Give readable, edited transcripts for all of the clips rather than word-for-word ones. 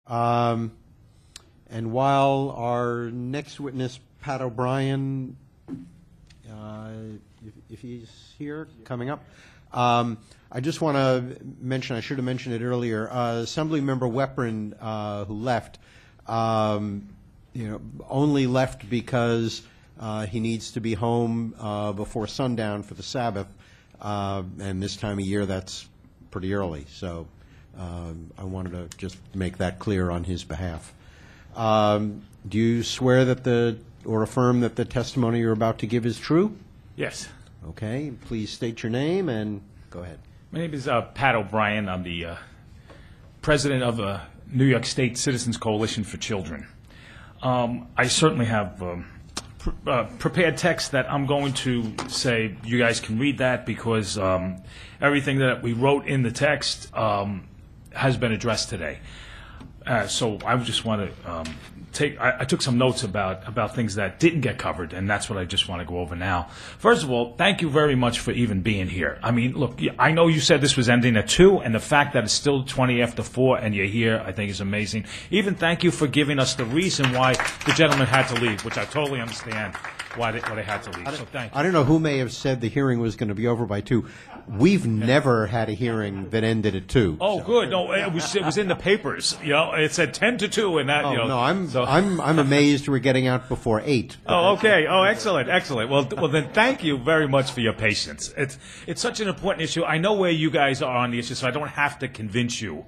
And while our next witness, Pat O'Brien, if he's here, coming up, I just want to mention, I should have mentioned it earlier, Assemblymember Weprin, who left, only left because he needs to be home before sundown for the Sabbath, and this time of year that's pretty early. So I wanted to just make that clear on his behalf. Do you swear that or affirm that the testimony you're about to give is true? Yes. Okay. Please state your name and go ahead. My name is Pat O'Brien. I'm the president of the New York State Citizens Coalition for Children. I certainly have prepared text that I'm going to say you guys can read that because everything that we wrote in the text has been addressed today. So I just want to I took some notes about things that didn't get covered, and that's what I just want to go over now. First of all, thank you very much for even being here. I mean, look, I know you said this was ending at 2, and the fact that it's still 20 after 4 and you're here, I think is amazing. Even thank you for giving us the reason why the gentleman had to leave, which I totally understand why they had to leave. So thank you. I don't know who may have said the hearing was going to be over by 2. We've never had a hearing that ended at 2. Oh, so. Good. No, it was in the papers. You know, it said 10 to 2, and that. Oh, you know, no, I'm amazed we're getting out before 8. Oh, okay. Oh, excellent, excellent. Well, then, thank you very much for your patience. It's such an important issue. I know where you guys are on the issue, so I don't have to convince you.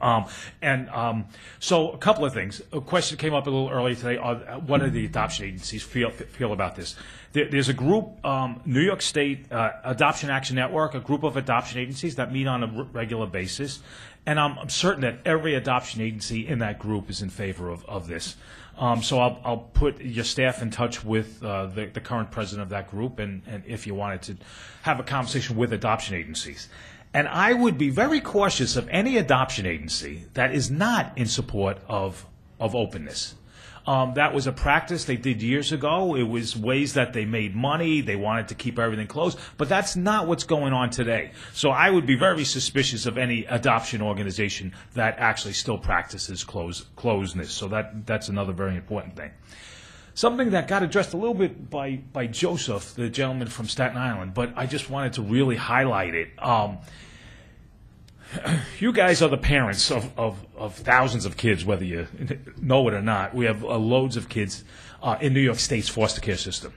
So a couple of things. A question came up a little earlier today. What do the adoption agencies feel about this? There's a group, New York State Adoption Action Network, a group of adoption agencies that meet on a regular basis, and I'm certain that every adoption agency in that group is in favor of this. So I'll put your staff in touch with the current president of that group, and if you wanted to have a conversation with adoption agencies. And I would be very cautious of any adoption agency that is not in support of openness. That was a practice they did years ago. It was ways that they made money. They wanted to keep everything closed. But that's not what's going on today. So I would be very suspicious of any adoption organization that actually still practices closedness. So that's another very important thing. Something that got addressed a little bit by Joseph, the gentleman from Staten Island, but I just wanted to really highlight it. You guys are the parents of thousands of kids, whether you know it or not. We have loads of kids in New York State's foster care system.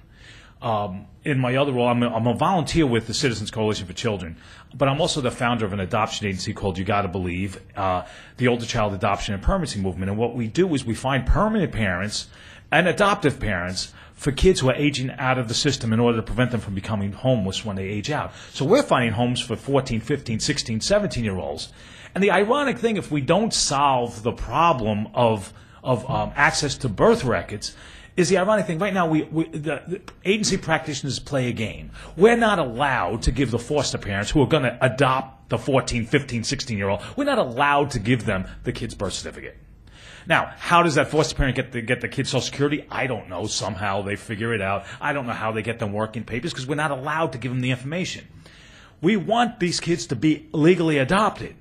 In my other role, I'm a volunteer with the Citizens Coalition for Children, but I'm also the founder of an adoption agency called You Gotta Believe, the Older Child Adoption and Permanency Movement. And what we do is we find permanent parents and adoptive parents for kids who are aging out of the system in order to prevent them from becoming homeless when they age out. So we're finding homes for 14, 15, 16, 17-year-olds. And the ironic thing, if we don't solve the problem of access to birth records, is the ironic thing. Right now, the agency practitioners play a game. We're not allowed to give the foster parents who are going to adopt the 14, 15, 16-year-old, we're not allowed to give them the kid's birth certificate. Now, how does that foster parent get the kid's Social Security? I don't know. Somehow they figure it out. I don't know how they get them working papers because we're not allowed to give them the information. We want these kids to be legally adopted.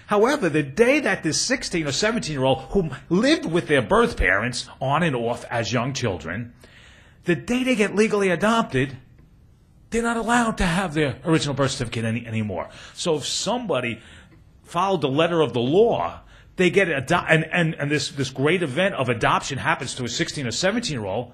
However, the day that this 16 or 17-year-old who lived with their birth parents on and off as young children, the day they get legally adopted, they're not allowed to have their original birth certificate anymore. So if somebody followed the letter of the law, they get and this great event of adoption happens to a 16 or 17-year-old.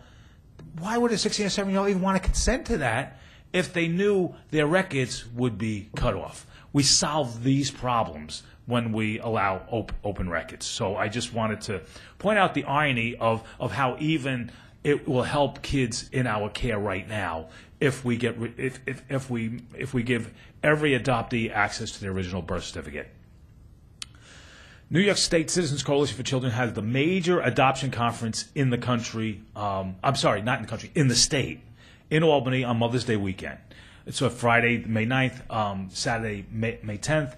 Why would a 16 or 17-year-old even want to consent to that if they knew their records would be cut off? We solve these problems when we allow open records. So I just wanted to point out the irony of how even it will help kids in our care right now if we if we give every adoptee access to their original birth certificate. New York State Citizens Coalition for Children has the major adoption conference in the country. I'm sorry, not in the country, in the state, in Albany on Mother's Day weekend. It's a Friday, May 9th, Saturday, May 10th.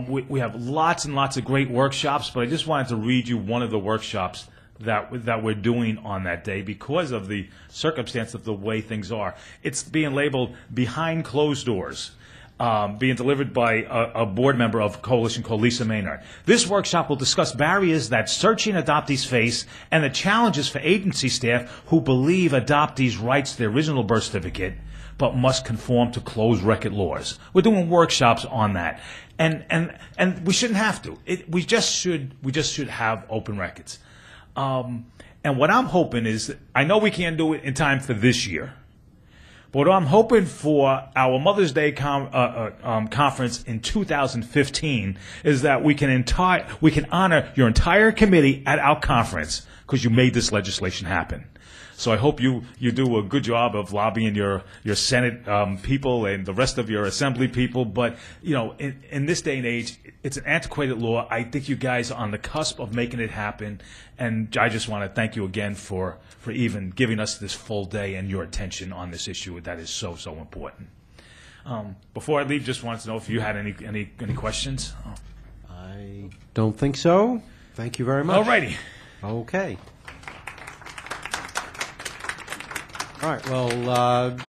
We have lots and lots of great workshops, but I just wanted to read you one of the workshops that we're doing on that day because of the circumstance of the way things are. It's being labeled Behind Closed Doors. being delivered by a board member of Coalition called Lisa Maynard. This workshop will discuss barriers that searching adoptees face and the challenges for agency staff who believe adoptees' rights to their original birth certificate but must conform to closed record laws. We're doing workshops on that, and we shouldn't have to. We just should have open records. And what I'm hoping is, I know we can't do it in time for this year, but what I'm hoping for our Mother's Day conference in 2015 is that we can honor your entire committee at our conference because you made this legislation happen. So I hope you do a good job of lobbying your Senate people and the rest of your Assembly people. But, in this day and age, it's an antiquated law. I think you guys are on the cusp of making it happen. And I just want to thank you again for even giving us this full day and your attention on this issue that is so, so important. Before I leave, just wanted to know if you had any questions. I don't think so. Thank you very much. All righty. Okay. All right, well,